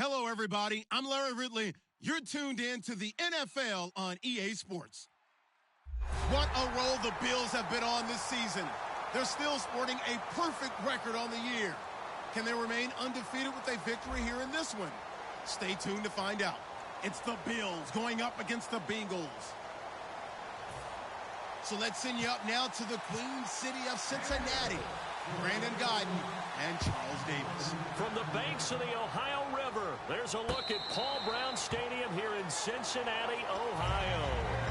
Hello, everybody. I'm Larry Ridley. You're tuned in to the NFL on EA Sports. What a roll the Bills have been on this season. They're still sporting a perfect record on the year. Can they remain undefeated with a victory here in this one? Stay tuned to find out. It's the Bills going up against the Bengals. So let's send you up now to the Queen City of Cincinnati. Brandon Gaudin and Charles Davis. From the banks of the Ohio River, there's a look at Paul Brown Stadium here in Cincinnati, Ohio.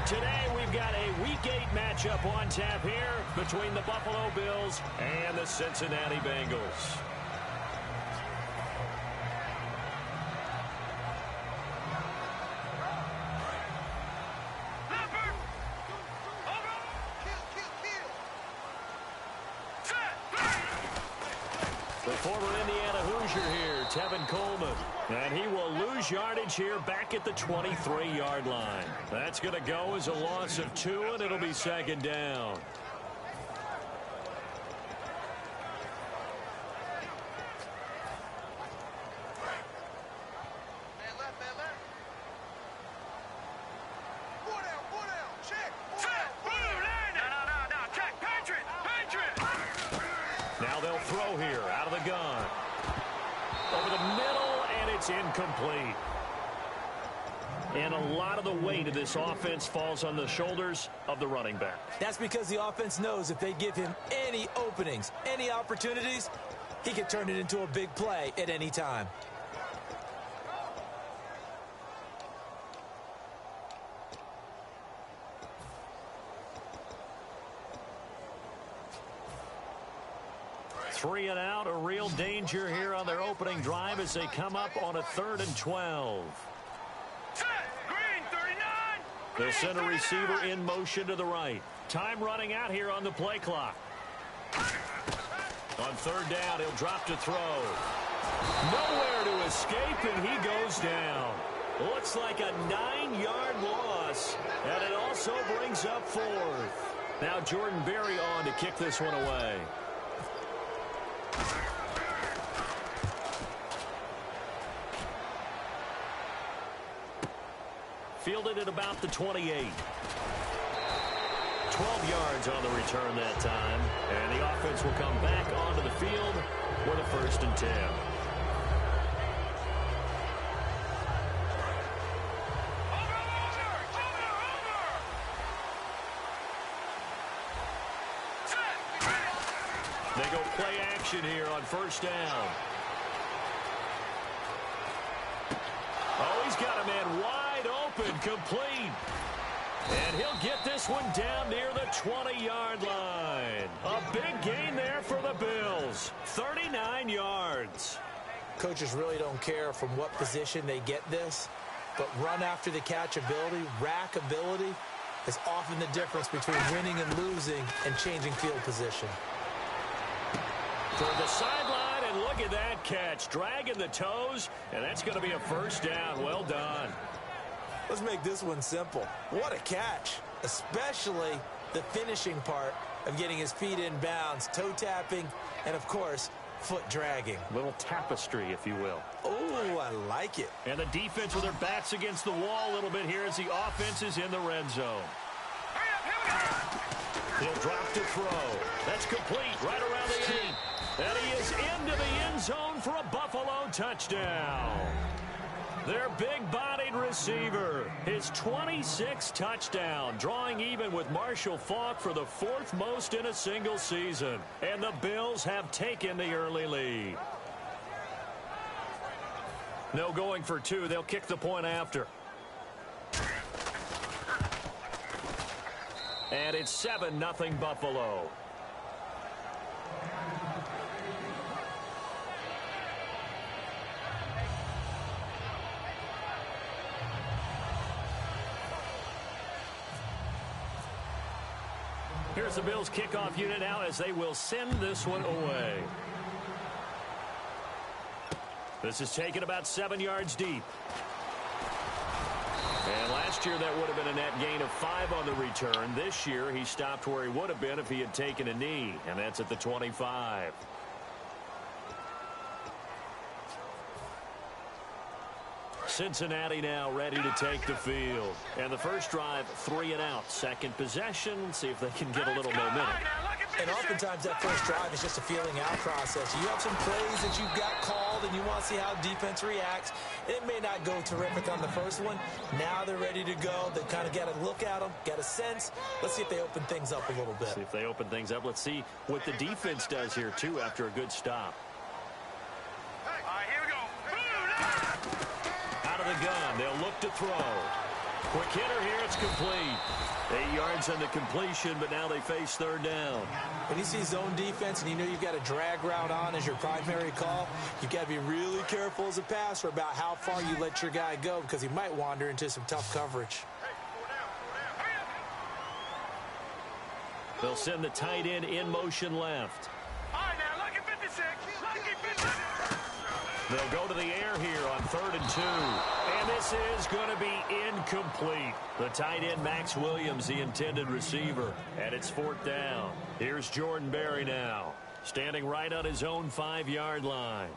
Today we've got a Week 8 matchup on tap here between the Buffalo Bills and the Cincinnati Bengals. The former Indiana Hoosier here, Tevin Coleman. And he will lose yardage here back at the 23-yard line. That's going to go as a loss of 2, and it'll be second down. Now they'll throw here out of the gun. Over the middle, and it's incomplete. And a lot of the weight of this offense falls on the shoulders of the running back. That's because the offense knows if they give him any openings, any opportunities, he can turn it into a big play at any time. Three and out, a real danger here on their opening drive as they come up on a 3rd and 12. Green 39. The center receiver in motion to the right. Time running out here on the play clock. On 3rd down, he'll drop to throw. Nowhere to escape, and he goes down. Looks like a 9-yard loss, and it also brings up 4th. Now Jordan Berry on to kick this one away. Fielded at about the 28. 12 yards on the return that time. And the offense will come back onto the field with a 1st and 10. They go play action here on 1st down. Oh, he's got a man wide open, complete. And he'll get this one down near the 20-yard line. A big gain there for the Bills. 39 yards. Coaches really don't care from what position they get this, but run after the catch ability, rack ability, is often the difference between winning and losing and changing field position. Toward the sideline, and look at that catch. Dragging the toes, and that's going to be a 1st down. Well done. Let's make this one simple. What a catch, especially the finishing part of getting his feet in bounds, toe tapping, and, of course, foot dragging. Little tapestry, if you will. Oh, I like it. And the defense with their backs against the wall a little bit here as the offense is in the red zone. He'll drop to throw. That's complete right around the 8. And he is into the end zone for a Buffalo touchdown. Their big-bodied receiver, his 26th touchdown, drawing even with Marshall Faulk for the 4th most in a single season. And the Bills have taken the early lead. No going for 2. They'll kick the point after. And it's 7-0 Buffalo. Here's the Bills kickoff unit now as they will send this one away. This is taken about 7 yards deep. And last year that would have been a net gain of 5 on the return. This year he stopped where he would have been if he had taken a knee, and that's at the 25. Cincinnati now ready to take the field. And the first drive, 3 and out. Second possession, see if they can get a little momentum. And oftentimes that first drive is just a feeling out process. You have some plays that you've got called and you want to see how defense reacts. It may not go terrific on the first one. Now they're ready to go. They've kind of got to look at them, get a sense. Let's see if they open things up a little bit. See if they open things up. Let's see what the defense does here, too, after a good stop. All right, here we go. Out of the gun, they'll look to throw. Quick hitter here, it's complete. 8 yards on the completion, but now they face third down. When you see zone defense and you know you've got a drag route on as your primary call, you've got to be really careful as a passer about how far you let your guy go because he might wander into some tough coverage. They'll send the tight end in motion left. All right, now, lucky 56. Lucky 56. They'll go to the air here on 3rd and 2. And this is going to be incomplete. The tight end, Max Williams, the intended receiver. And it's 4th down. Here's Jordan Berry now, standing right on his own 5-yard line.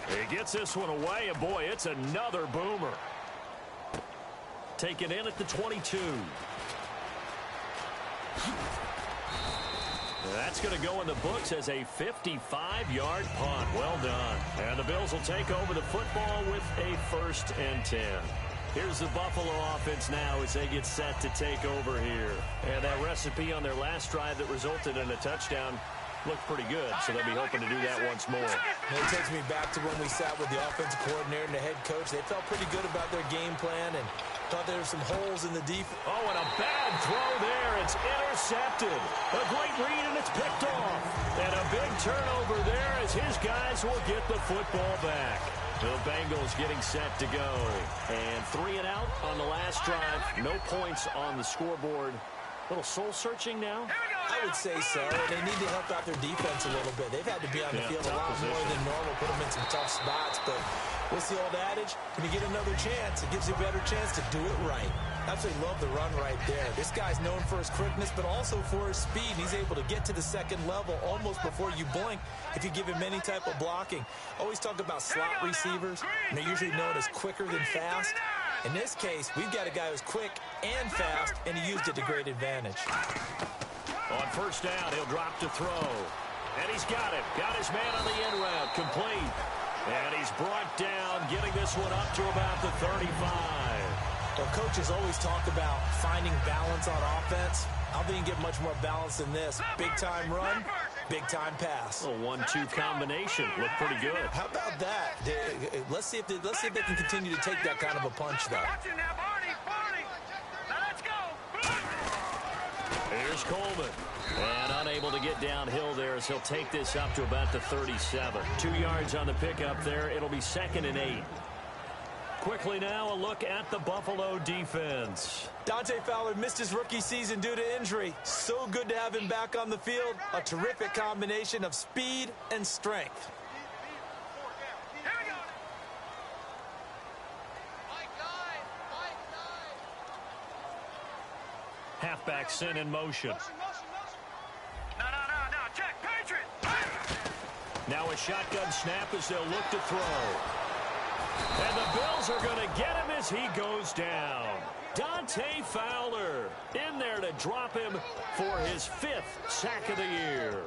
He gets this one away, and boy, it's another boomer. Taken in at the 22. That's going to go in the books as a 55-yard punt. Well done. And the Bills will take over the football with a 1st and 10. Here's the Buffalo offense now as they get set to take over here. And that recipe on their last drive that resulted in a touchdown looked pretty good, so they'll be hoping to do that once more. And it takes me back to when we sat with the offensive coordinator and the head coach. They felt pretty good about their game plan and thought there were some holes in the defense. Oh, and a bad throw there. It's intercepted. A great read, and it's picked off. And a big turnover there as his guys will get the football back. The Bengals getting set to go. And 3 and out on the last drive. No points on the scoreboard. A little soul-searching now. I would say so. They need to help out their defense a little bit. They've had to be on the field a lot more than normal, put them in some tough spots. But what's the old adage? When you get another chance, it gives you a better chance to do it right. Absolutely love the run right there. This guy's known for his quickness, but also for his speed. He's able to get to the second level almost before you blink if you give him any type of blocking. Always talk about slot receivers, and they're usually known as quicker than fast. In this case, we've got a guy who's quick and fast, and he used it to great advantage. On 1st down, he'll drop to throw. And he's got it. Got his man on the end route. Complete. And he's brought down, getting this one up to about the 35. Well, coaches always talk about finding balance on offense. I don't think you can get much more balance than this. Big-time run, big-time pass. A 1-2 combination. Looked pretty good. How about that? Let's see if they can continue to take that kind of a punch, though. Here's Coleman. And unable to get downhill there as he'll take this up to about the 37. 2 yards on the pickup there. It'll be 2nd and 8. Quickly now, a look at the Buffalo defense. Dante Fowler missed his rookie season due to injury. So good to have him back on the field. A terrific combination of speed and strength. Halfback sent in motion. No, check, Patriot. Now a shotgun snap as they'll look to throw. And the Bills are going to get him as he goes down. Dante Fowler in there to drop him for his 5th sack of the year.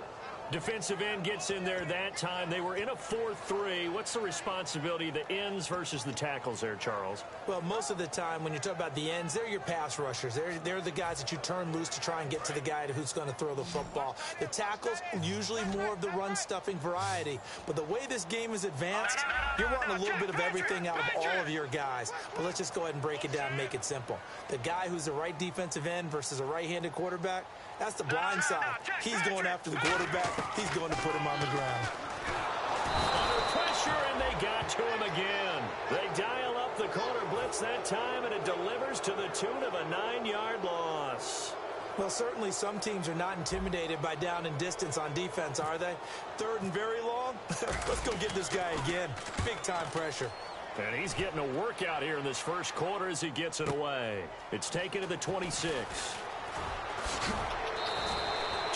Defensive end gets in there that time. They were in a 4-3. What's the responsibility of the ends versus the tackles there, Charles? Well, most of the time when you talk about the ends, they're your pass rushers. They're the guys that you turn loose to try and get to the guy who's going to throw the football. The tackles, usually more of the run-stuffing variety. But the way this game is advanced, you're wanting a little bit of everything out of all of your guys. But let's just go ahead and break it down and make it simple. The guy who's the right defensive end versus a right-handed quarterback, that's the blind side. He's going after the quarterback. He's going to put him on the ground. Under pressure, and they got to him again. They dial up the corner blitz that time, and it delivers to the tune of a 9-yard loss. Well, certainly some teams are not intimidated by down and distance on defense, are they? 3rd and very long? Let's go get this guy again. Big-time pressure. And he's getting a workout here in this first quarter as he gets it away. It's taken to the 26.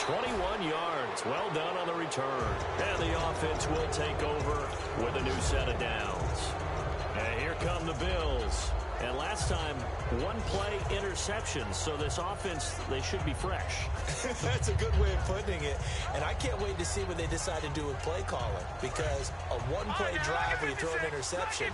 21 yards. Well done on the return. And the offense will take over with a new set of downs. And here come the Bills. And last time, one-play interception. So this offense, they should be fresh. That's a good way of putting it. And I can't wait to see what they decide to do with play calling. Because a one-play drive where you throw an interception,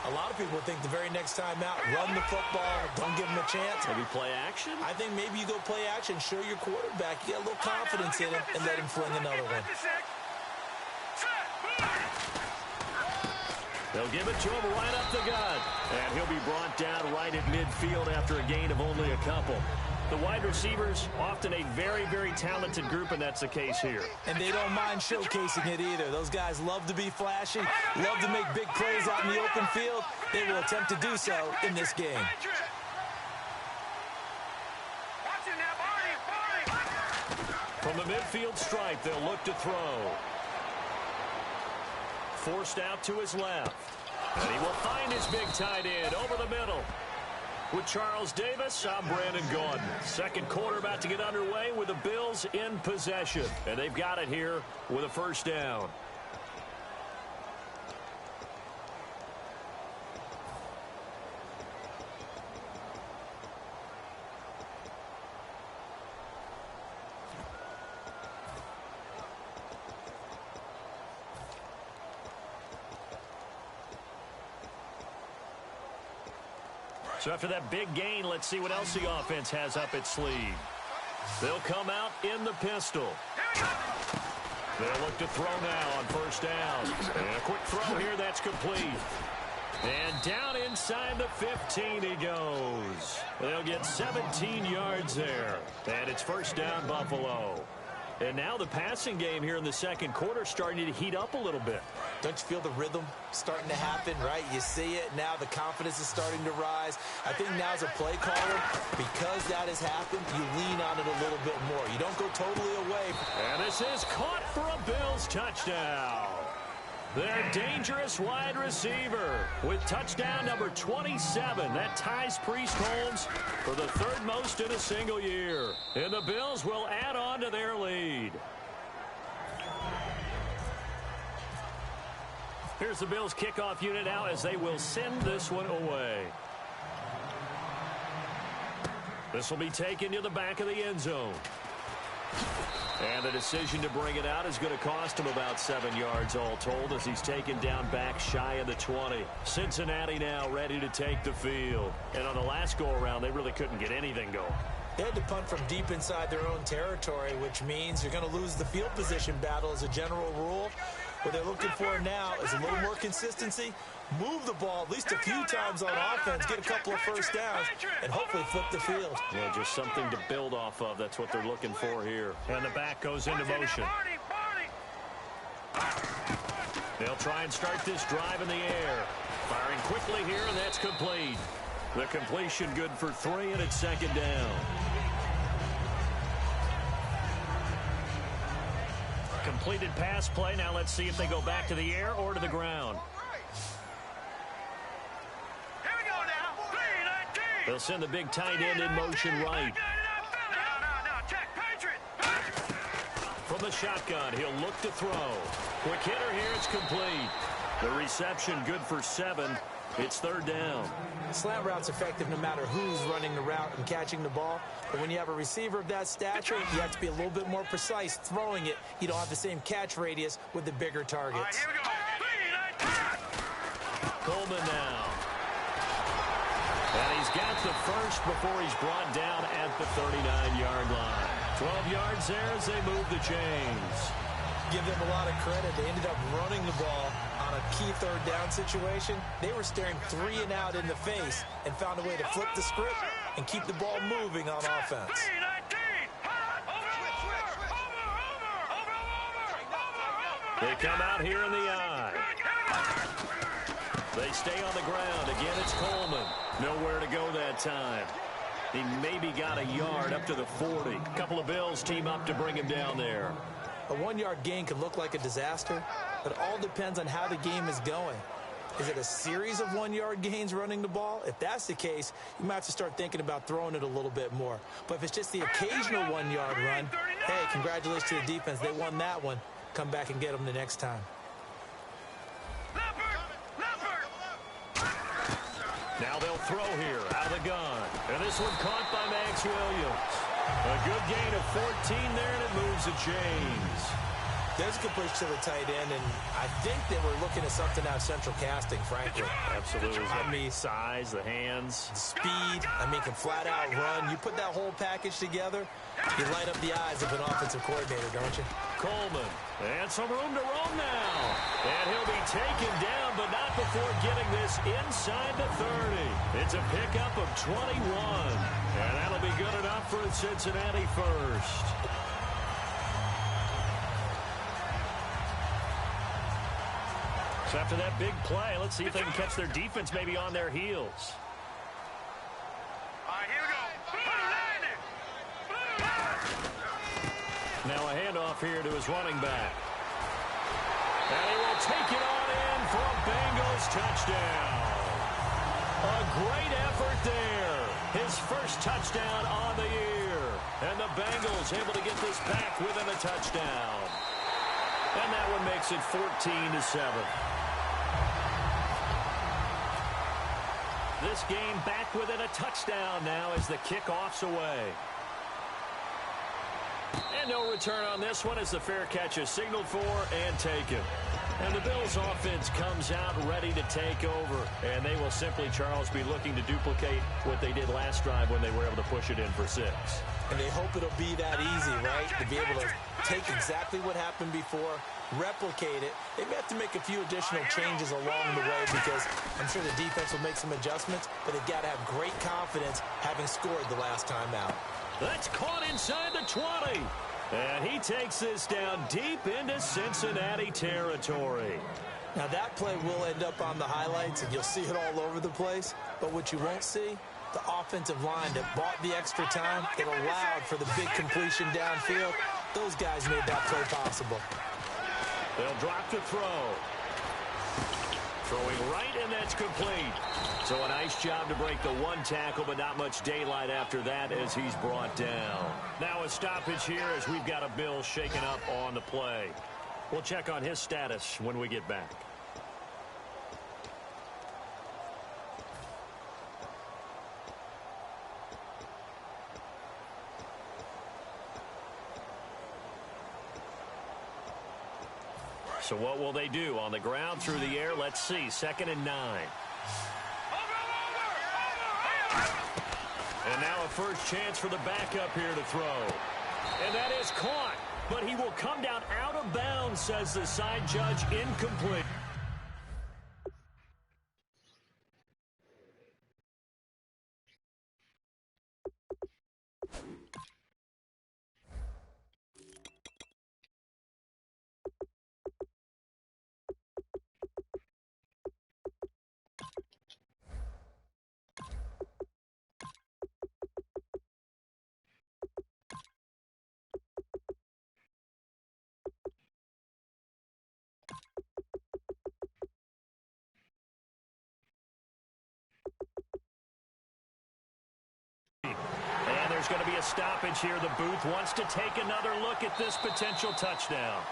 a lot of people think the very next time out, run the football, don't give them a chance. Maybe play action? I think maybe you go play action, show your quarterback, you get a little confidence in him, and let him fling another one. They'll give it to him right up the gut. And he'll be brought down right at midfield after a gain of only a couple. The wide receivers, often a very, very talented group, and that's the case here. And they don't mind showcasing it either. Those guys love to be flashy, love to make big plays out in the open field. They will attempt to do so in this game. From the midfield stripe, they'll look to throw. Forced out to his left. And he will find his big tight end over the middle. With Charles Davis, I'm Brandon Gaudin. Second quarter about to get underway with the Bills in possession. And they've got it here with a first down. So after that big gain, let's see what else the offense has up its sleeve. They'll come out in the pistol. They'll look to throw now on first down. And a quick throw here that's complete. And down inside the 15 he goes. They'll get 17 yards there. And it's first down, Buffalo. And now the passing game here in the second quarter starting to heat up a little bit. Don't you feel the rhythm starting to happen, right? You see it now. The confidence is starting to rise. I think now as a play caller, because that has happened, you lean on it a little bit more. You don't go totally away. And this is caught for a Bills touchdown. Their dangerous wide receiver with touchdown number 27. That ties Priest Holmes for the third most in a single year. And the Bills will add on to their lead. Here's the Bills kickoff unit now as they will send this one away. This will be taken to the back of the end zone. And the decision to bring it out is going to cost him about 7 yards all told as he's taken down back shy of the 20. Cincinnati now ready to take the field. And on the last go-around, they really couldn't get anything going. They had to punt from deep inside their own territory, which means you're going to lose the field position battle as a general rule. What they're looking for now is a little more consistency, move the ball at least a few times on offense, get a couple of first downs, and hopefully flip the field. Yeah, just something to build off of. That's what they're looking for here. And the back goes into motion. They'll try and start this drive in the air. Firing quickly here, and that's complete. The completion good for 3, and it's second down. Completed pass play. Now let's see if they go back to the air or to the ground. Here we go now. They'll send the big tight end in motion right. Now, check, Patriot. From the shotgun, he'll look to throw. Quick hitter here, it's complete. The reception good for 7. It's third down. Slant route's effective no matter who's running the route and catching the ball. But when you have a receiver of that stature, you have to be a little bit more precise throwing it. You don't have the same catch radius with the bigger targets. All right, here we go. Coleman now. And he's got the first before he's brought down at the 39-yard line. 12 yards there as they move the chains. Give them a lot of credit. They ended up running the ball on a key third down situation. They were staring 3 and out in the face and found a way to flip the script and keep the ball moving on offense. They come out here in the eye. They stay on the ground. Again, it's Coleman. Nowhere to go that time. He maybe got a yard up to the 40. A couple of Bills team up to bring him down there. A 1-yard gain could look like a disaster, but it all depends on how the game is going. Is it a series of 1-yard gains running the ball? If that's the case, you might have to start thinking about throwing it a little bit more. But if it's just the occasional 1-yard run, hey, congratulations to the defense. They won that one. Come back and get them the next time. Now they'll throw here out of the gun. And this one caught by Max Williams. A good gain of 14 there, and it moves the chains. There's a good push to the tight end, and I think they were looking at something out of central casting, frankly. Absolutely. I mean, size, the hands. Speed, can flat out run. You put that whole package together, you light up the eyes of an offensive coordinator, don't you? Coleman, and some room to roam now. And he'll be taken down, but not before getting this inside the 30. It's a pickup of 21. And that'll be good enough for Cincinnati first. So after that big play, let's see if they can catch their defense maybe on their heels. All right, here we go. Now a handoff here to his running back. And he will take it on in for a Bengals touchdown. A great effort there. His first touchdown on the year. And the Bengals able to get this back within a touchdown. And that one makes it 14-7. This game back within a touchdown now as the kickoff's away. And no return on this one as the fair catch is signaled for and taken. And the Bills offense comes out ready to take over. And they will simply, Charles, be looking to duplicate what they did last drive when they were able to push it in for 6. And they hope it'll be that easy, right? To be able to take exactly what happened before, replicate it. They may have to make a few additional changes along the way because I'm sure the defense will make some adjustments, but they've got to have great confidence having scored the last time out. That's caught inside the 20. And he takes this down deep into Cincinnati territory. Now that play will end up on the highlights, and you'll see it all over the place. But what you won't see, the offensive line that bought the extra time, that allowed for the big completion downfield, those guys made that play possible. They'll drop to throw. Throwing right, and that's complete. So a nice job to break the one tackle, but not much daylight after that as he's brought down. Now a stoppage here as we've got a Bill shaken up on the play. We'll check on his status when we get back. So what will they do? On the ground, through the air, let's see. 2nd and 9. And now a first chance for the backup here to throw. And that is caught. But he will come down out of bounds, says the side judge, incomplete. And there's going to be a stoppage here. The booth wants to take another look at this potential touchdown.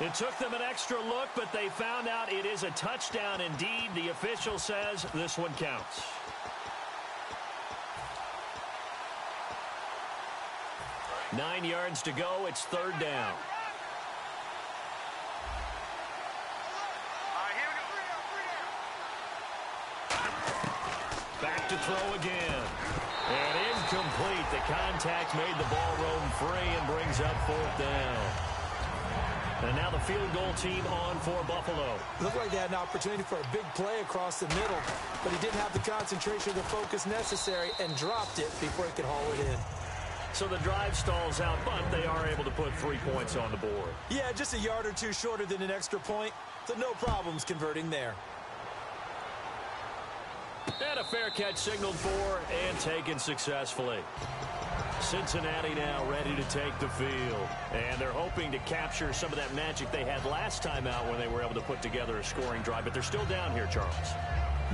It took them an extra look, but they found out it is a touchdown indeed. The official says this one counts. Nine yards to go. It's 3rd down. throw again. And incomplete. The contact made the ball roam free and brings up 4th down. And now the field goal team on for Buffalo. Looked like they had an opportunity for a big play across the middle, but he didn't have the concentration or the focus necessary and dropped it before he could haul it in. So the drive stalls out, but they are able to put 3 points on the board. Yeah, just a yard or two shorter than an extra point, so no problems converting there. And a fair catch signaled for and taken successfully. Cincinnati now ready to take the field. And they're hoping to capture some of that magic they had last time out when they were able to put together a scoring drive. But they're still down here, Charles.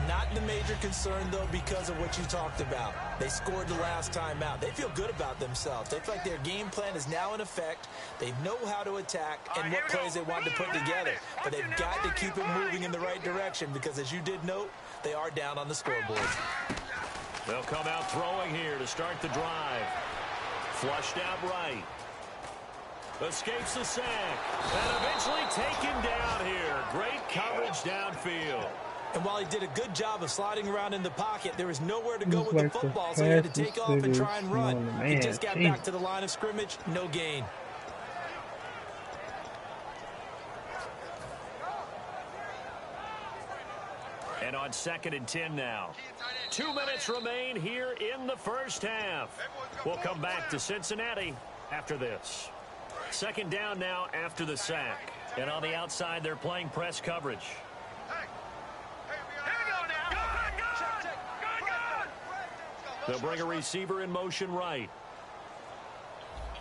Not the major concern, though, because of what you talked about. They scored the last time out. They feel good about themselves. They feel like their game plan is now in effect. They know how to attack and what plays they want to put together. But they've got to keep it moving in the right direction because, as you did note, they are down on the scoreboard. They'll come out throwing here to start the drive. Flushed out right. Escapes the sack. And eventually taken down here. Great coverage downfield. And while he did a good job of sliding around in the pocket, there was nowhere to go with the football, so he had to take off and try and run. He just got back to the line of scrimmage, no gain. And on 2nd and 10 now. 2 minutes remain here in the first half. We'll come back to Cincinnati after this. 2nd down now after the sack. And on the outside, they're playing press coverage. They'll bring a receiver in motion right.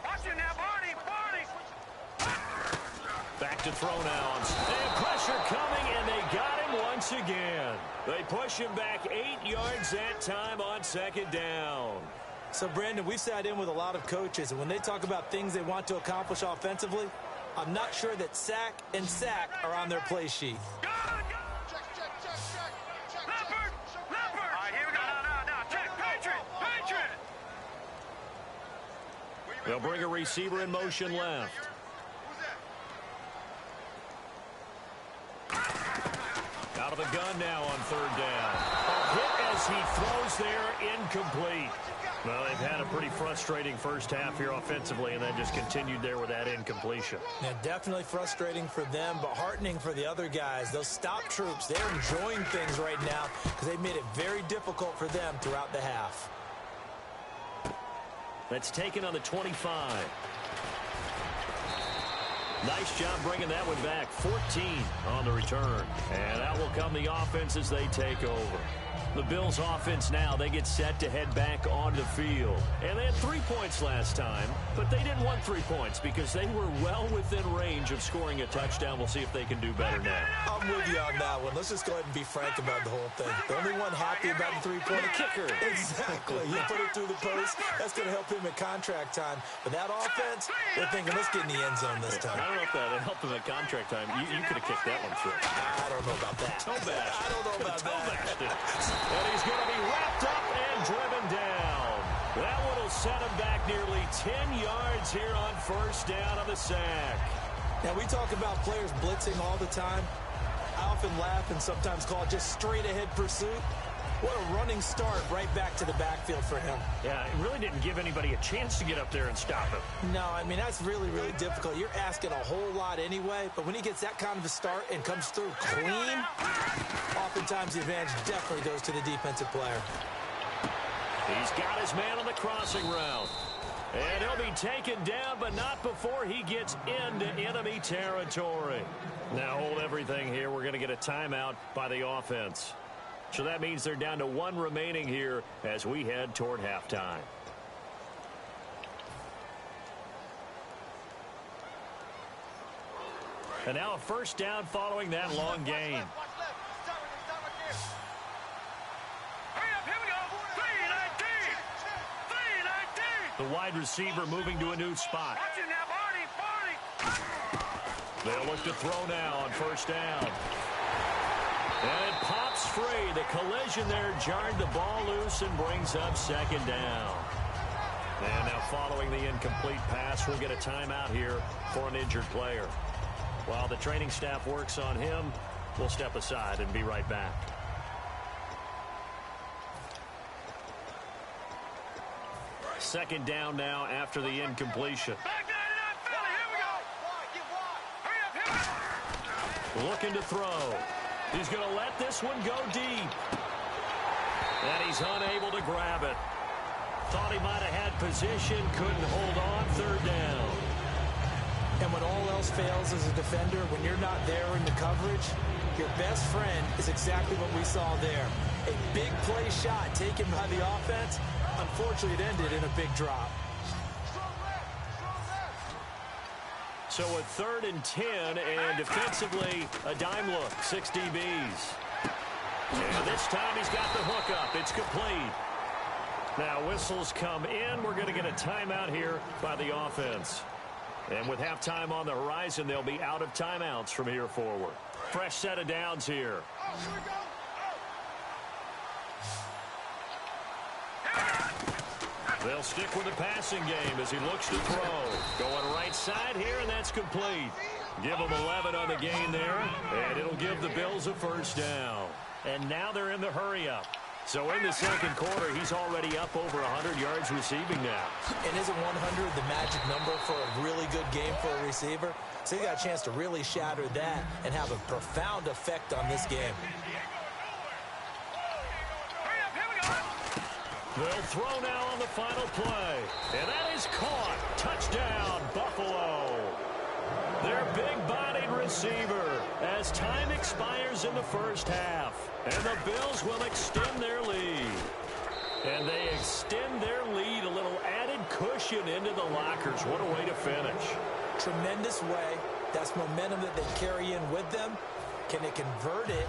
Watch it now, Barney. Back to throw now. And pressure coming, and they got him once again. They push him back 8 yards that time on 2nd down. So, Brandon, we've sat in with a lot of coaches, and when they talk about things they want to accomplish offensively, I'm not sure that sack and sack are on their play sheet. They'll bring a receiver in motion left. Out of the gun now on 3rd down. A hit as he throws there, incomplete. Well, they've had a pretty frustrating first half here offensively, and then just continued there with that incompletion. Yeah, definitely frustrating for them, but heartening for the other guys. Those stop troops, they're enjoying things right now because they've made it very difficult for them throughout the half. That's taken on the 25. Nice job bringing that one back. 14 on the return. And that will come the offense as they take over. The Bills offense now, they get set to head back onto the field. And they had 3 points last time, but they didn't want 3 points because they were well within range of scoring a touchdown. We'll see if they can do better now. I'm with you on that one. Let's just go ahead and be frank about the whole thing. The only one happy about the three-point kicker. Exactly. You put it through the post. That's going to help him at contract time. But that offense, they're thinking, let's get in the end zone this time. I don't know if that helped him at contract time. You could have kicked that one through. I don't know about that. I don't know about that. And he's going to be wrapped up and driven down. That one will set him back nearly 10 yards here on 1st down on the sack. Now, we talk about players blitzing all the time. I often laugh and sometimes call it just straight-ahead pursuit. What a running start right back to the backfield for him. Yeah, it really didn't give anybody a chance to get up there and stop him. No, I mean, that's really, really difficult. You're asking a whole lot anyway, but when he gets that kind of a start and comes through clean, oftentimes the advantage definitely goes to the defensive player. He's got his man on the crossing route. And he'll be taken down, but not before he gets into enemy territory. Now hold everything here. We're going to get a timeout by the offense. So that means they're down to 1 remaining here as we head toward halftime. And now a 1st down following that long gain. The wide receiver moving to a new spot. They'll look to throw now on 1st down. And it pops free. The collision there jarred the ball loose and brings up 2nd down. And now following the incomplete pass, we'll get a timeout here for an injured player. While the training staff works on him, we'll step aside and be right back. Second down now after the incompletion. Back 99 Philly, here we go. Hurry up, here we go. Looking to throw. He's going to let this one go deep. And he's unable to grab it. Thought he might have had position, couldn't hold on. Third down. And when all else fails as a defender, when you're not there in the coverage, your best friend is exactly what we saw there. A big play shot taken by the offense. Unfortunately, it ended in a big drop. So a 3rd and 10, and defensively, a dime look, 6 DBs. And this time he's got the hook up. It's complete. Now whistles come in. We're going to get a timeout here by the offense. And with halftime on the horizon, they'll be out of timeouts from here forward. Fresh set of downs here. They'll stick with the passing game as he looks to throw. Going right side here, and that's complete. Give them 11 on the gain there, and it'll give the Bills a first down. And now they're in the hurry-up. So in the second quarter, he's already up over 100 yards receiving now. And isn't 100 the magic number for a really good game for a receiver? So he got a chance to really shatter that and have a profound effect on this game. They'll throw now on the final play. And that is caught. Touchdown, Buffalo. Their big-bodied receiver as time expires in the first half. And the Bills will extend their lead. And they extend their lead, a little added cushion into the lockers. What a way to finish. Tremendous way. That's momentum that they carry in with them. Can they convert it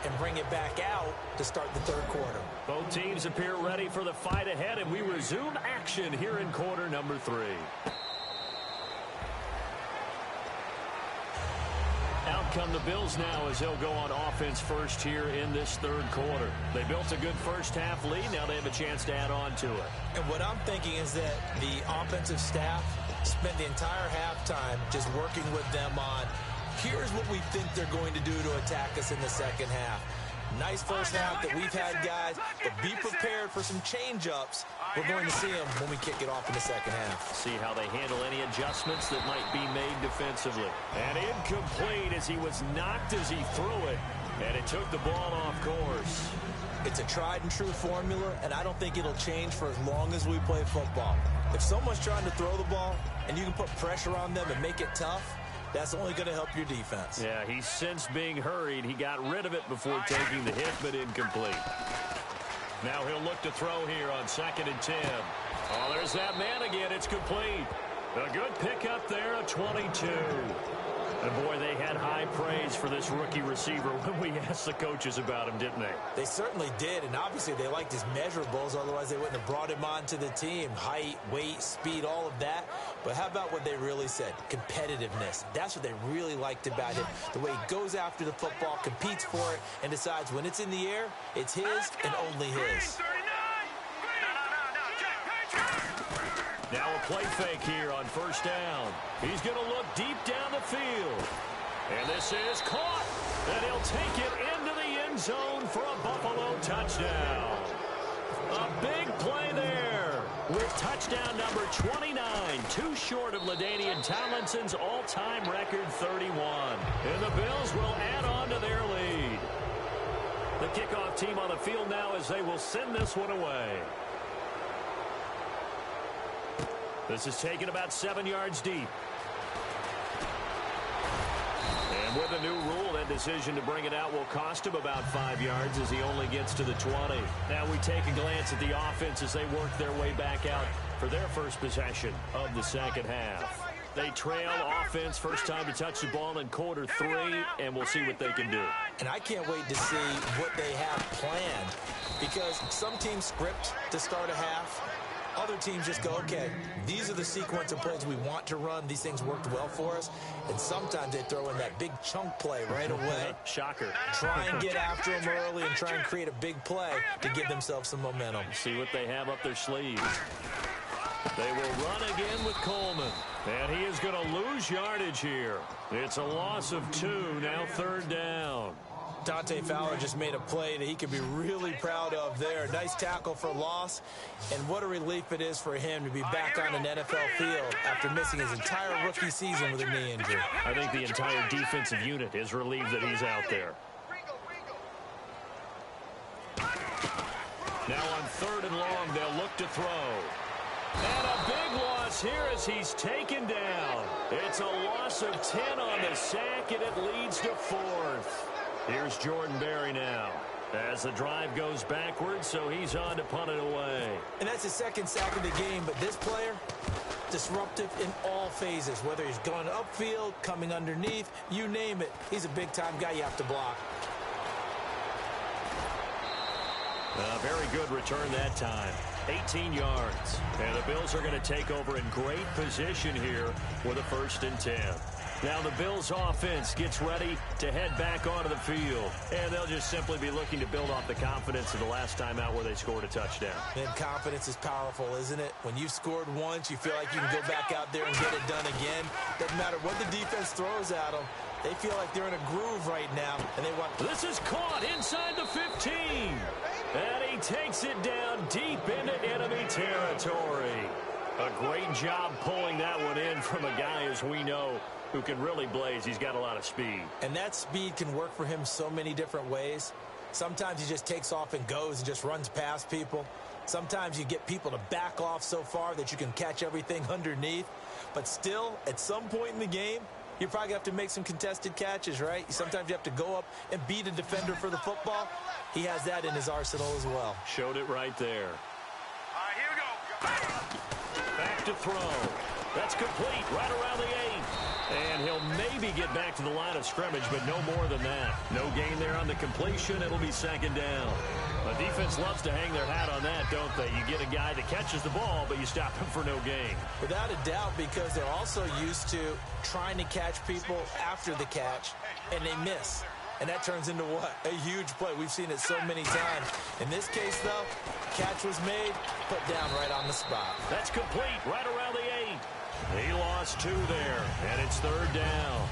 and bring it back out to start the third quarter? Both teams appear ready for the fight ahead, and we resume action here in quarter number 3. Out come the Bills now as they'll go on offense first here in this third quarter. They built a good first half lead. Now they have a chance to add on to it. And what I'm thinking is that the offensive staff spent the entire halftime just working with them on, here's what we think they're going to do to attack us in the second half. Nice first half that we've had, guys, but be prepared for some change-ups. We're going to see them when we kick it off in the second half. See how they handle any adjustments that might be made defensively. And incomplete as he was knocked as he threw it, and it took the ball off course. It's a tried-and-true formula, and I don't think it'll change for as long as we play football. If someone's trying to throw the ball and you can put pressure on them and make it tough, that's only going to help your defense. Yeah, he sensed being hurried. He got rid of it before taking the hit, but incomplete. Now he'll look to throw here on 2nd and 10. Oh, there's that man again. It's complete. A good pickup there, a 22. And boy, they had high praise for this rookie receiver when we asked the coaches about him, didn't they? They certainly did, and obviously they liked his measurables, otherwise they wouldn't have brought him onto the team. Height, weight, speed, all of that. But how about what they really said? Competitiveness. That's what they really liked about him. The way he goes after the football, competes for it, and decides when it's in the air, it's his and only his. Now a play fake here on first down. He's going to look deep down the field. And this is caught. And he'll take it into the end zone for a Buffalo touchdown. A big play there with touchdown number 29. Too short of LaDainian Tomlinson's all-time record 31. And the Bills will add on to their lead. The kickoff team on the field now as they will send this one away. This is taken about 7 yards deep. And with a new rule, that decision to bring it out will cost him about 5 yards as he only gets to the 20. Now we take a glance at the offense as they work their way back out for their first possession of the second half. They trail offense, first time to touch the ball in quarter 3, and we'll see what they can do. And I can't wait to see what they have planned, because some teams script to start a half. Other teams just go, okay, these are the sequence of plays we want to run. These things worked well for us. And sometimes they throw in that big chunk play right away. Shocker. Try and get after them early and try and create a big play to give themselves some momentum. See what they have up their sleeves. They will run again with Coleman. And he is going to lose yardage here. It's a loss of 2, now third down. Dante Fowler just made a play that he could be really proud of there. Nice tackle for loss, and what a relief it is for him to be back on an NFL field after missing his entire rookie season with a knee injury. I think the entire defensive unit is relieved that he's out there. Now on 3rd and long, they'll look to throw. And a big loss here as he's taken down. It's a loss of 10 on the sack, and it leads to 4th. Here's Jordan Berry now as the drive goes backwards, so he's on to punt it away. And that's his 2nd sack of the game, but this player, disruptive in all phases, whether he's going upfield, coming underneath, you name it. He's a big-time guy you have to block. A very good return that time. 18 yards. And the Bills are going to take over in great position here with a 1st and 10. Now the Bills offense gets ready to head back onto the field. And they'll just simply be looking to build off the confidence of the last time out where they scored a touchdown. And confidence is powerful, isn't it? When you've scored once, you feel like you can go back out there and get it done again. Doesn't matter what the defense throws at them. They feel like they're in a groove right now. And they want. This is caught inside the 15. And he takes it down deep into enemy territory. A great job pulling that one in from a guy, as we know, who can really blaze. He's got a lot of speed. And that speed can work for him so many different ways. Sometimes he just takes off and goes and just runs past people. Sometimes you get people to back off so far that you can catch everything underneath. But still, at some point in the game, you're probably going to have to make some contested catches, right? Sometimes you have to go up and beat a defender for the football. He has that in his arsenal as well. Showed it right there. All right, here we go. Back to throw. That's complete right around the 8. And he'll maybe get back to the line of scrimmage, but no more than that. No gain there on the completion. It'll be 2nd down. The defense loves to hang their hat on that, don't they? You get a guy that catches the ball, but you stop him for no gain. Without a doubt, because they're also used to trying to catch people after the catch, and they miss. And that turns into what? A huge play. We've seen it so many times. In this case, though, catch was made, put down right on the spot. That's complete right around the 8. He lost 2 there, and it's 3rd down.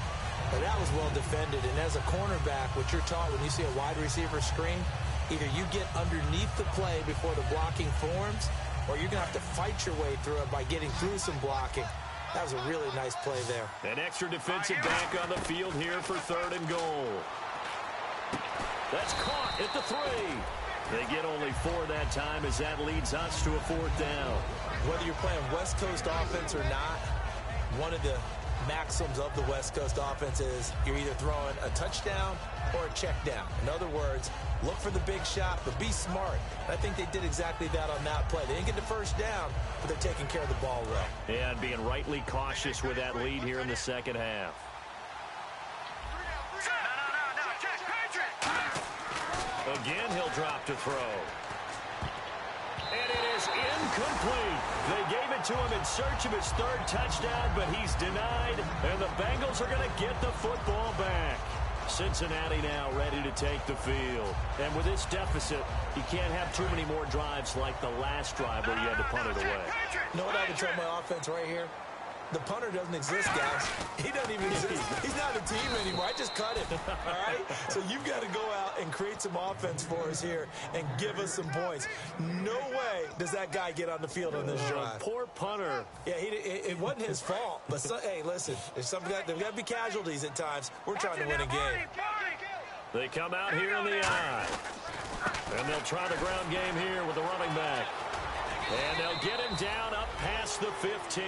But that was well defended. And as a cornerback, what you're taught when you see a wide receiver screen, either you get underneath the play before the blocking forms, or you're going to have to fight your way through it by getting through some blocking. That was a really nice play there. An extra defensive back on the field here for 3rd and goal. That's caught at the 3. They get only 4 that time as that leads us to a 4th down. Whether you're playing West Coast offense or not, one of the maxims of the West Coast offense is you're either throwing a touchdown or a check down. In other words, look for the big shot, but be smart. I think they did exactly that on that play. They didn't get the 1st down, but they're taking care of the ball well. Yeah, and being rightly cautious with that lead here in the 2nd half. Again, he'll drop to throw. And it is incomplete. They gave it to him in search of his 3rd touchdown, but he's denied, and the Bengals are going to get the football back. Cincinnati now ready to take the field. And with this deficit, you can't have too many more drives like the last drive where you had to punt it away. You know what I would tell my offense right here? The punter doesn't exist, guys. He doesn't even exist. He's not a team anymore. I just cut him, all right? So you've got to go out and create some offense for us here and give us some points. No way does that guy get on the field on this drive. Poor punter. Yeah, it wasn't his fault. But, hey, listen, there's got to be casualties at times. We're trying to win a game. They come out here in the eye. And they'll try the ground game here with the running back. And they'll get him down up past the 15.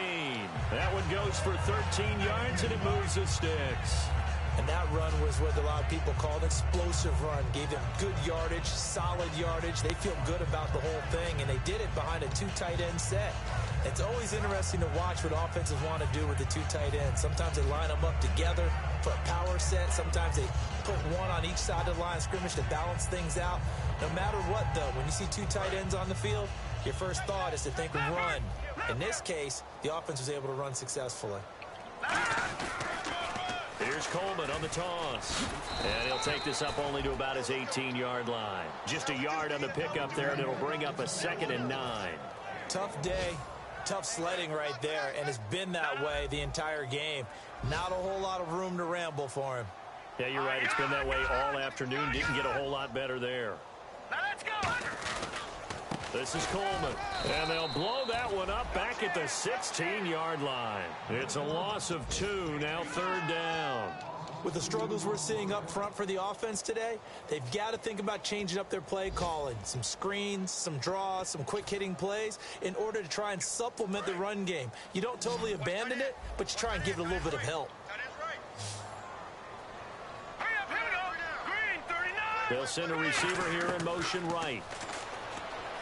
That one goes for 13 yards, and it moves the sticks. And that run was what a lot of people called an explosive run. Gave them good yardage, solid yardage. They feel good about the whole thing, and they did it behind a 2 tight end set. It's always interesting to watch what offenses want to do with the 2 tight ends. Sometimes they line them up together for a power set. Sometimes they put one on each side of the line of scrimmage to balance things out. No matter what, though, when you see 2 tight ends on the field, your first thought is to think run. In this case, the offense was able to run successfully. Here's Coleman on the toss. And he'll take this up only to about his 18-yard line. Just a yard on the pickup there, and it'll bring up a 2nd and 9. Tough day, tough sledding right there, and it's been that way the entire game. Not a whole lot of room to ramble for him. Yeah, you're right. It's been that way all afternoon. Didn't get a whole lot better there. Now let's go. This is Coleman. And they'll blow that one up back at the 16-yard line. It's a loss of 2, now 3rd down. With the struggles we're seeing up front for the offense today, they've got to think about changing up their play calling. Some screens, some draws, some quick-hitting plays in order to try and supplement the run game. You don't totally abandon it, but you try and give it a little bit of help. Hurry up, here we go. Green, 39. They'll send a receiver here in motion right.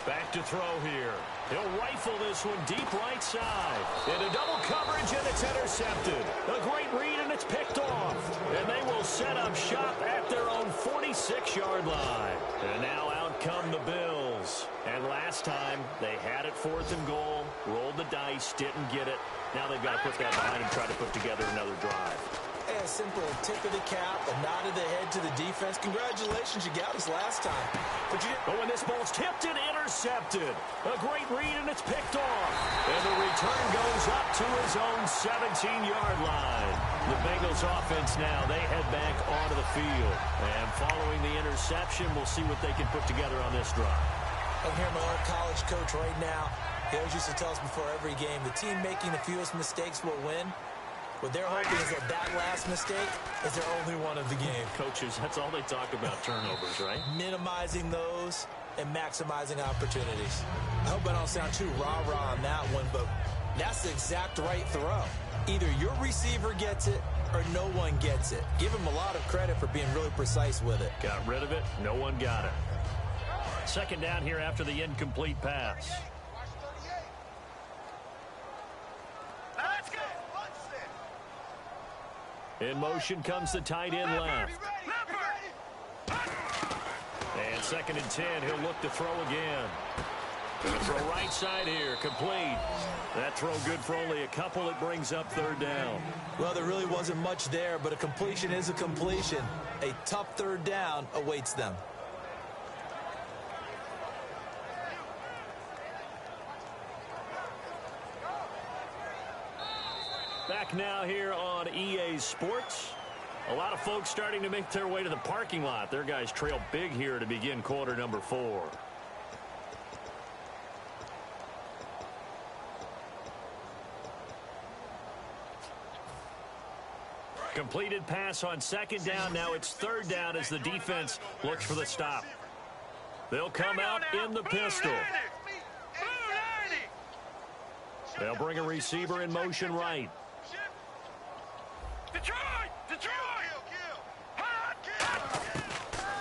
Back to throw here. He'll rifle this one deep right side. Into double coverage, and it's intercepted. A great read, and it's picked off. And they will set up shop at their own 46-yard line. And now out come the Bills. And last time, they had it 4th and goal, rolled the dice, didn't get it. Now they've got to put that behind and try to put together another drive. A simple tip of the cap, a nod of the head to the defense. Congratulations, you got us last time. But when this ball's tipped and intercepted. A great read, and it's picked off. And the return goes up to his own 17-yard line. The Bengals offense now, they head back onto the field. And following the interception, we'll see what they can put together on this drive. I'm here, my old college coach right now. He always used to tell us before every game, the team making the fewest mistakes will win. What they're hoping is that last mistake is their only one of the game. Coaches, that's all they talk about, turnovers, right? Minimizing those and maximizing opportunities. I hope I don't sound too rah-rah on that one, but that's the exact right throw. Either your receiver gets it or no one gets it. Give him a lot of credit for being really precise with it. Got rid of it. No one got it. 2nd down here after the incomplete pass. In motion comes the tight end left. And 2nd and 10, he'll look to throw again. Gonna throw right side here, complete. That throw good for only a couple. It brings up 3rd down. Well, there really wasn't much there, but a completion is a completion. A tough 3rd down awaits them. Back now here on EA Sports. A lot of folks starting to make their way to the parking lot. Their guys trail big here to begin quarter number 4. Completed pass on 2nd down. Now it's 3rd down as the defense looks for the stop. They'll come out in the pistol. They'll bring a receiver in motion right.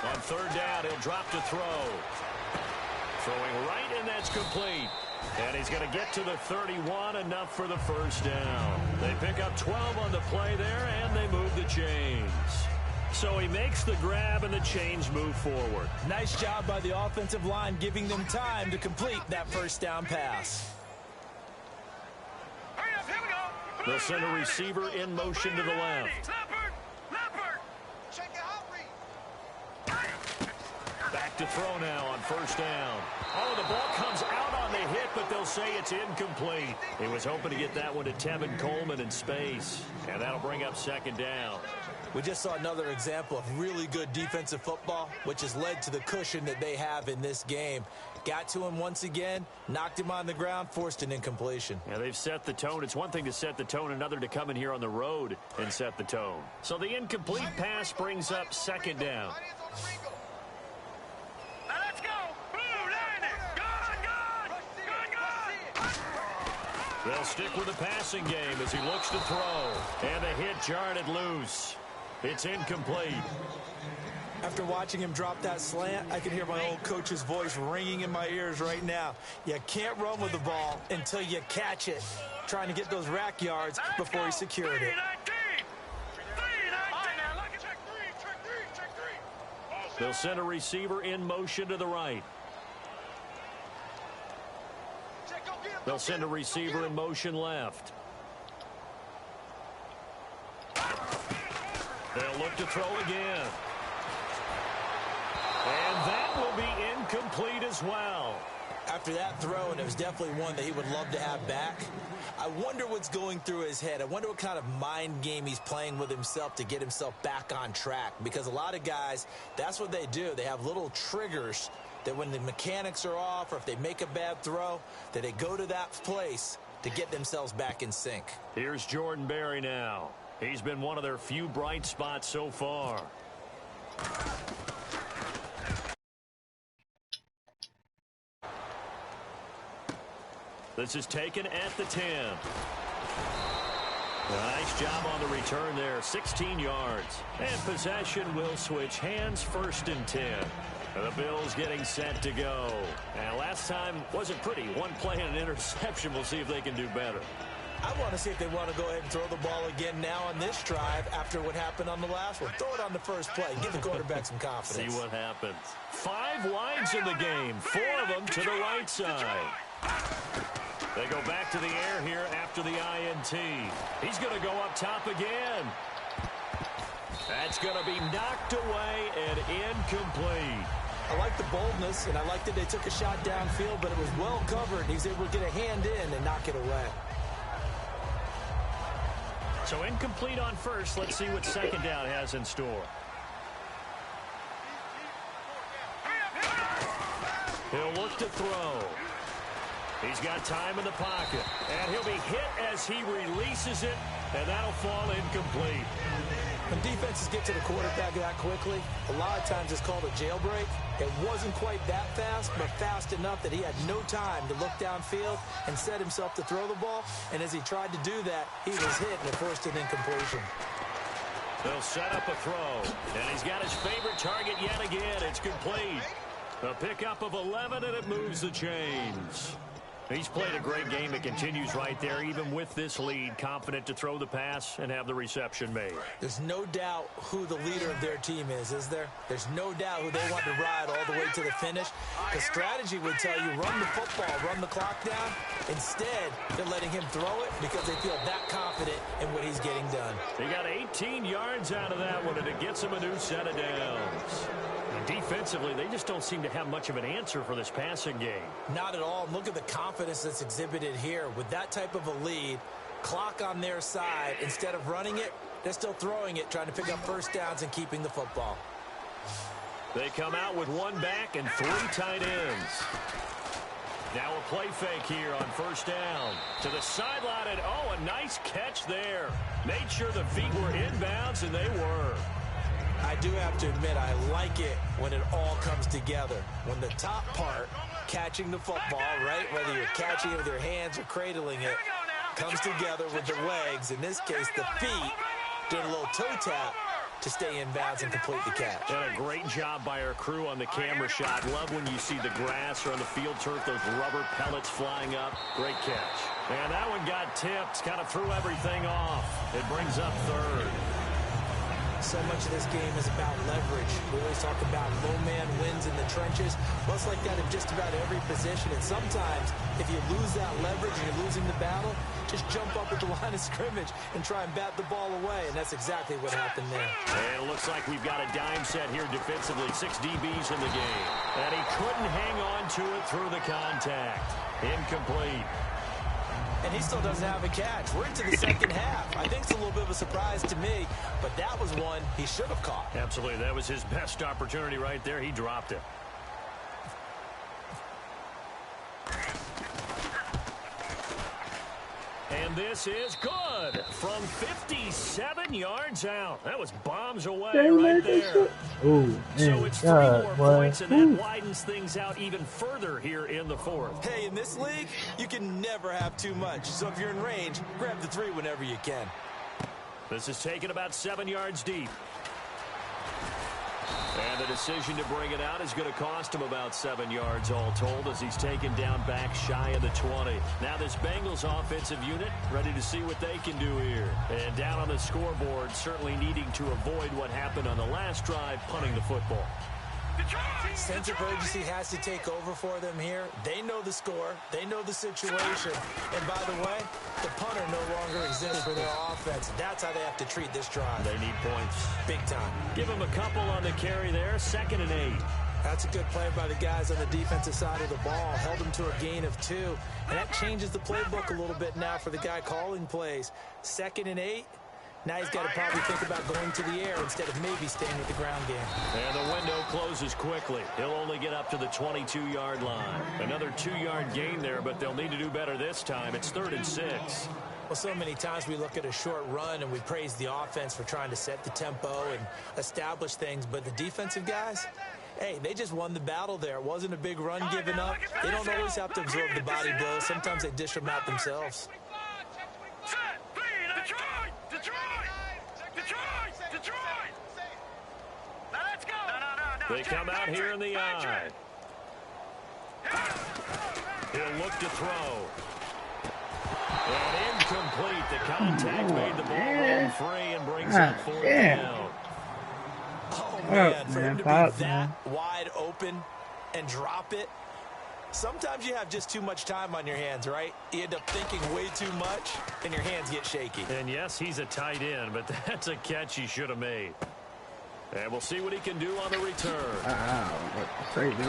On 3rd down, he'll drop to throw. Throwing right, and that's complete. And he's going to get to the 31, enough for the 1st down. They pick up 12 on the play there, and they move the chains. So he makes the grab, and the chains move forward. Nice job by the offensive line, giving them time to complete that 1st down pass. They'll send a receiver in motion to the left. Back to throw now on 1st down. Oh, the ball comes out on the hit, but they'll say it's incomplete. He was hoping to get that one to Tevin Coleman in space, and that'll bring up 2nd down. We just saw another example of really good defensive football, which has led to the cushion that they have in this game. Got to him once again, knocked him on the ground, forced an incompletion. Yeah, they've set the tone. It's one thing to set the tone, another to come in here on the road and set the tone. So the incomplete pass brings up 2nd down. Now let's go. They'll stick with the passing game as he looks to throw. And the hit jarred it loose. It's incomplete. After watching him drop that slant, I can hear my old coach's voice ringing in my ears right now. You can't run with the ball until you catch it. Trying to get those rack yards before he secured it. They'll send a receiver in motion to the right. They'll send a receiver in motion left. They'll look to throw again. And that will be incomplete as well. After that throw, and it was definitely one that he would love to have back, I wonder what's going through his head. I wonder what kind of mind game he's playing with himself to get himself back on track. Because a lot of guys, that's what they do. They have little triggers that when the mechanics are off or if they make a bad throw, that they go to that place to get themselves back in sync. Here's Jordan Berry now. He's been one of their few bright spots so far. This is taken at the 10. Nice job on the return there, 16 yards. And possession will switch hands, 1st and 10. The Bills getting set to go. And last time wasn't pretty. One play and an interception. We'll see if they can do better. I want to see if they want to go ahead and throw the ball again now on this drive after what happened on the last one. Throw it on the first play. Give the quarterback some confidence. See what happens. 5 wides in the game. 4 of them to the right side. They go back to the air here after the INT. He's going to go up top again. That's going to be knocked away and incomplete. I like the boldness, and I like that they took a shot downfield, but it was well covered. He was able to get a hand in and knock it away. So incomplete on first. Let's see what second down has in store. He'll look to throw. He's got time in the pocket. And he'll be hit as he releases it, and that'll fall incomplete. When defenses get to the quarterback that quickly, a lot of times it's called a jailbreak. It wasn't quite that fast, but fast enough that he had no time to look downfield and set himself to throw the ball. And as he tried to do that, he was hit and forced an incompletion. They'll set up a throw, and he's got his favorite target yet again. It's complete. A pickup of 11, and it moves the chains. He's played a great game. It continues right there, even with this lead, confident to throw the pass and have the reception made. There's no doubt who the leader of their team is there? There's no doubt who they want to ride all the way to the finish. The strategy would tell you, run the football, run the clock down. Instead, they're letting him throw it because they feel that confident in what he's getting done. He got 18 yards out of that one, and it gets him a new set of downs. Defensively, they just don't seem to have much of an answer for this passing game. Not at all. Look at the confidence that's exhibited here. With that type of a lead, clock on their side, instead of running it, they're still throwing it, trying to pick up first downs and keeping the football. They come out with 1 back and 3 tight ends. Now a play fake here on first down. To the sideline, and oh, a nice catch there. Made sure the feet were inbounds, and they were. I do have to admit, I like it when it all comes together. When the top part, catching the football, right, whether you're catching it with your hands or cradling it, comes together with the legs, in this case the feet, doing a little toe tap to stay in bounds and complete the catch. And a great job by our crew on the camera shot. Love when you see the grass or on the field turf, those rubber pellets flying up. Great catch. And that one got tipped, kind of threw everything off. It brings up 3rd. So much of this game is about leverage. We always talk about low man wins in the trenches. Well, it's like that in just about every position. And sometimes, if you lose that leverage and you're losing the battle, just jump up at the line of scrimmage and try and bat the ball away. And that's exactly what happened there. And it looks like we've got a dime set here defensively. 6 DBs in the game. And he couldn't hang on to it through the contact. Incomplete. And he still doesn't have a catch. We're into the second half. I think it's a little bit of a surprise to me, but that was one he should have caught. Absolutely. That was his best opportunity right there. He dropped it. And this is good from 57 yards out. That was bombs away right there. Oh, So it's 3 more points, and that widens things out even further here in the 4th. Hey, in this league, you can never have too much. So if you're in range, grab the 3 whenever you can. This is taken about 7 yards deep. And the decision to bring it out is going to cost him about 7 yards all told as he's taken down back shy of the 20. Now this Bengals offensive unit ready to see what they can do here. And down on the scoreboard, certainly needing to avoid what happened on the last drive, punting the football. Sense of urgency has to take over for them here. They know the score. They know the situation. And by the way, the punter no longer exists for their offense. That's how they have to treat this drive. They need points. Big time. Give them a couple on the carry there. 2nd and 8. That's a good play by the guys on the defensive side of the ball. Held them to a gain of 2. And that changes the playbook a little bit now for the guy calling plays. 2nd and 8. Now he's got to probably think about going to the air instead of maybe staying with the ground game. And the window closes quickly. He'll only get up to the 22-yard line. Another 2-yard gain there, but they'll need to do better this time. It's 3rd and 6. Well, so many times we look at a short run and we praise the offense for trying to set the tempo and establish things, but the defensive guys, hey, they just won the battle there. It wasn't a big run given up. They don't always have to absorb the body blows. Sometimes they dish them out themselves. They come out here in the eye. He'll look to throw. And incomplete. The contact made the ball roll free and brings up 4th down. Oh, man, for him to be that wide open and drop it. Sometimes you have just too much time on your hands, right? You end up thinking way too much, and your hands get shaky. And yes, he's a tight end, but that's a catch he should have made. And we'll see what he can do on the return. A good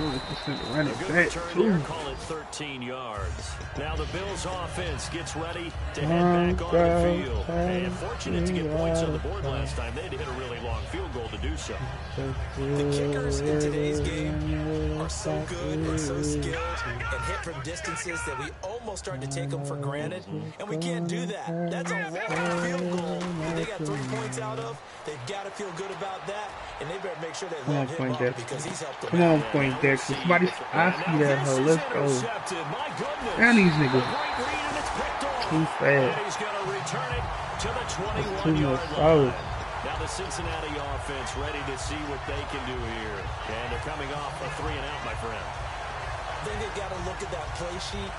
return there, call it 13 yards. Now the Bills offense gets ready to head back on the field. And fortunate to get points on the board last time. They had to hit a really long field goal to do so. The kickers in today's game are so good and so skilled and hit from distances that we almost start to take them for granted. And we can't do that. That's a long field goal that they got 3 points out of. They've got to feel good about that. And they better make sure they love him up because he's helped them. Come on, Poindexter. Somebody, I see that hoe. Let's go. And these niggas. Too fast. He's going to return it to the 21-yard line. Now the Cincinnati offense ready to see what they can do here. And they're coming off a 3-and-out, my friend. Then they got to look at that play sheet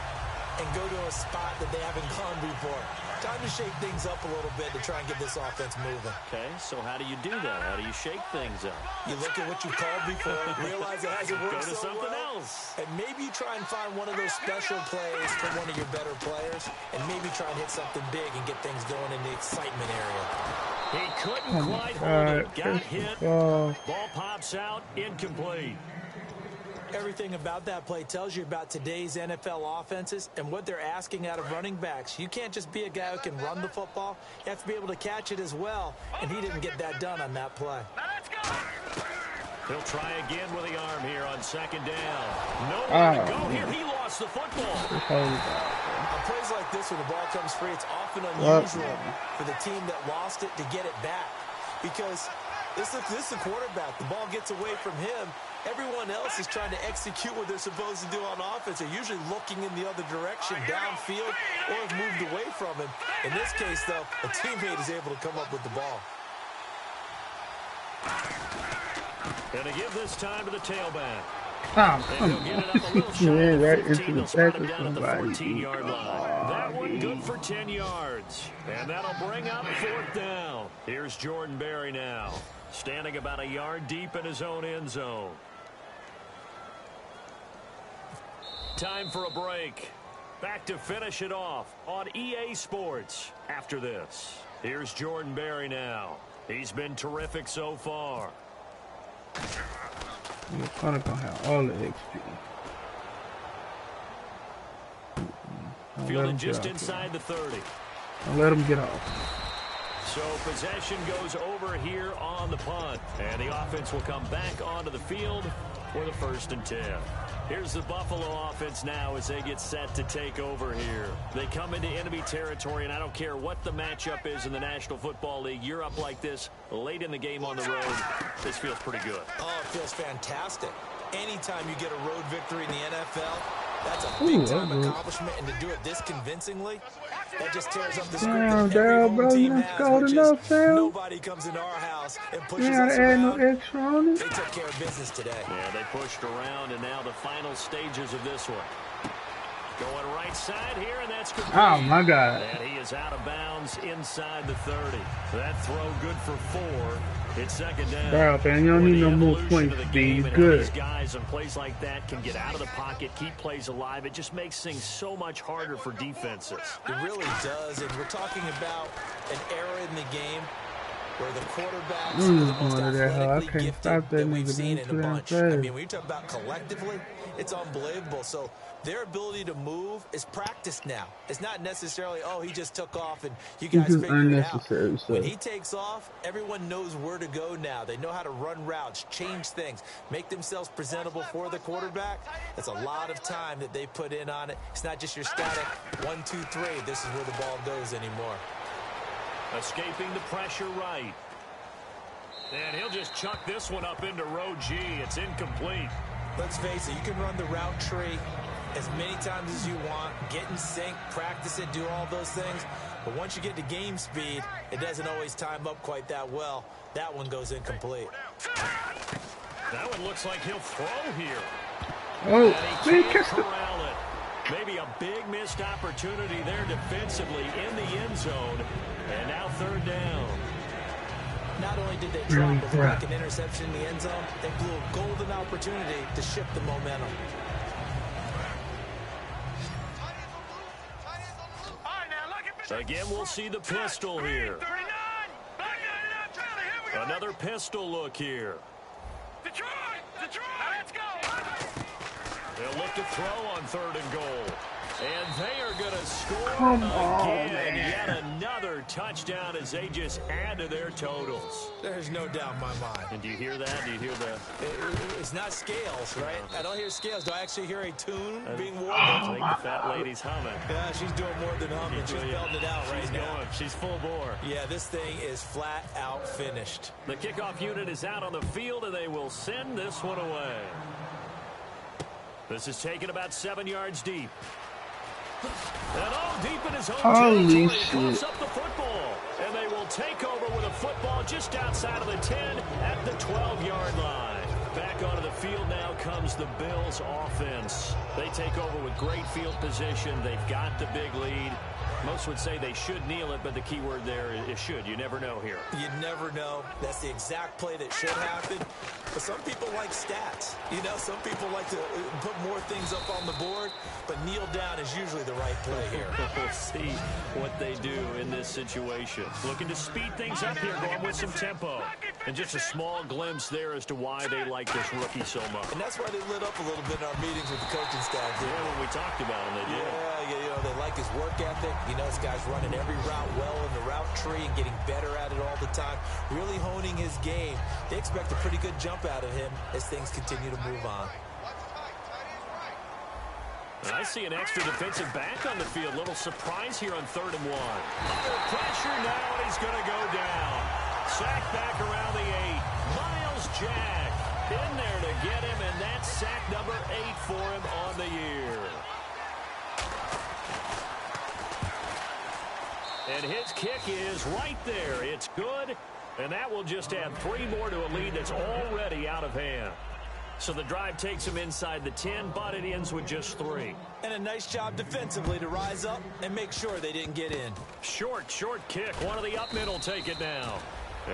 and go to a spot that they haven't gone before. Time to shake things up a little bit to try and get this offense moving. Okay, so how do you do that? How do you shake things up? You look at what you called before, realize it hasn't worked Go to something else. And maybe you try and find one of those special plays from one of your better players, and maybe try and hit something big and get things going in the excitement area. He couldn't quite hold it. Got hit. Ball pops out, incomplete. Everything about that play tells you about today's NFL offenses and what they're asking out of running backs. You can't just be a guy who can run the football. You have to be able to catch it as well, and he didn't get that done on that play. He'll try again with the arm here on 2nd down. Nowhere to go here. He lost the football. On plays like this, when the ball comes free, it's often unusual for the team that lost it to get it back because this is the quarterback. The ball gets away from him. Everyone else is trying to execute what they're supposed to do on offense. They're usually looking in the other direction, downfield, or have moved away from him. In this case, though, a teammate is able to come up with the ball. And to give this time to the tailback. Oh, come on. Yeah, right into the back of down at the somebody. 14-yard line. That one good for 10 yards. And that'll bring up 4th down. Here's Jordan Berry now, standing about a yard deep in his own end zone. Time for a break. Back to finish it off on EA Sports after this. Here's Jordan Berry now. He's been terrific so far. You're probably gonna have all the XP. Fielded just inside the 30. I'll let him get off. So possession goes over here on the punt. And the offense will come back onto the field for the 1st and 10. Here's the Buffalo offense now as they get set to take over here. They come into enemy territory, and I don't care what the matchup is in the National Football League. You're up like this late in the game on the road. This feels pretty good. Oh, it feels fantastic. Anytime you get a road victory in the NFL, that's a big-time accomplishment, and to do it this convincingly, that just tears up the script that every home team has, which is nobody comes into our house and pushes us around. They took care of business today. Yeah, they pushed around, and now the final stages of this one. Going right side here, and that's complete. Oh, my God. And he is out of bounds inside the 30. That throw good for 4. It's 2nd down. Bro, man, you don't need no more points to be good. These guys on plays like that can get out of the pocket, keep plays alive. It just makes things so much harder for defenses. It really does, and we're talking about an era in the game where the quarterbacks I'm are just the most going to that hole. I athletically can't gifted stop that that we've nigga. seen They in a too damn bunch. fast. I mean, when you talk about collectively, it's unbelievable. So their ability to move is practiced now. It's not necessarily, oh, he just took off and you This guys is figure it out. unnecessary When stuff. he takes off, everyone knows where to go now. They know how to run routes, change things, make themselves presentable for the quarterback. That's a lot of time that they put in on it. It's not just your static 1, 2, 3. This is where the ball goes anymore. Escaping the pressure right. And he'll just chuck this one up into row G. It's incomplete. Let's face it, you can run the route tree as many times as you want, get in sync, practice it, do all those things. But once you get to game speed, it doesn't always time up quite that well. That one goes incomplete. That one looks like he'll throw here. Oh, And he man, can't catch the... corral it. Maybe a big missed opportunity there defensively in the end zone. And now third down. Not only did they drop it like an interception in the end zone, they blew a golden opportunity to shift the momentum. Again, we'll see the pistol here. Another pistol look here. Detroit, let's go. They'll look to throw on third and goal. And they are going to score Come on, again. man. Yet another touchdown as they just add to their totals. There's no doubt in my mind. And do you hear that? Do you hear the... It's not scales, right? I don't hear scales. Do I actually hear a tune being worn? I think the fat lady's humming. Yeah, she's doing more than humming. She's belting it out right now. She's full bore. Yeah, this thing is flat out finished. The kickoff unit is out on the field, and they will send this one away. This is taken about 7 yards deep. And all deep in his own Holy territory, shit. close up the football. And they will take over with a football just outside of the 10 at the 12-yard line. Back onto the field now comes the Bills offense. They take over with great field position. They've got the big lead. Most would say they should kneel it, but the key word there is should. You never know here. You never know. That's the exact play that should happen. But some people like stats. You know, some people like to put more things up on the board, but kneel down is usually the right play here. We'll see what they do in this situation. Looking to speed things up here, going with some tempo. And just a small glimpse there as to why they like this rookie so much. And that's why they lit up a little bit in our meetings with the coaching staff. Yeah, when we talked about him, they did. Yeah, you know, they like his work ethic. You know, this guy's running every route well in the route tree and getting better at it all the time. Really honing his game. They expect a pretty good jump out of him as things continue to move on. And I see an extra defensive back on the field. Little surprise here on 3rd and 1. Under pressure now, and he's going to go down. Sack back around the 8. Miles Jack in there to get him, and that's sack number 8 for him on the year. And his kick is right there. It's good, and that will just add 3 more to a lead that's already out of hand. So the drive takes him inside the 10, but it ends with just 3. And a nice job defensively to rise up and make sure they didn't get in. Short kick. One of the up mid will take it now.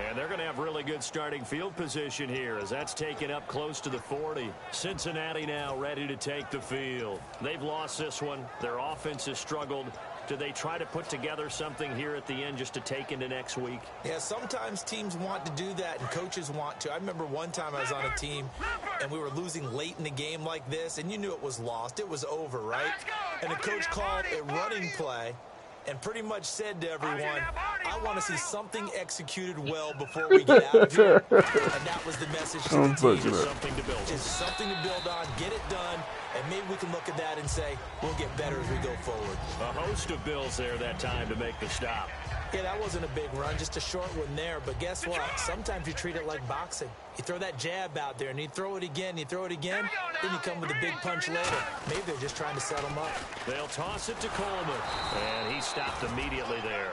And they're going to have really good starting field position here as that's taken up close to the 40. Cincinnati now ready to take the field. They've lost this one. Their offense has struggled. Do they try to put together something here at the end just to take into next week? Yeah, sometimes teams want to do that and coaches want to. I remember one time I was on a team and we were losing late in the game like this, and you knew it was lost. It was over, right? And the coach called a running play and pretty much said to everyone, I want to see something executed well before we get out of here. And that was the message to the team. Just something to build. Just something to build on, get it done, and maybe we can look at that and say, we'll get better as we go forward. A host of Bills there that time to make the stop. Yeah, that wasn't a big run, just a short one there. But guess what? Sometimes you treat it like boxing. You throw that jab out there, and you throw it again, you throw it again, then you come with a big punch later. Maybe they're just trying to set them up. They'll toss it to Coleman, and he stopped immediately there.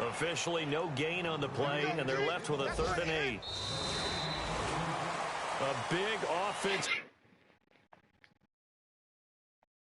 Officially no gain on the play, and they're left with a 3rd and 8. A big offense.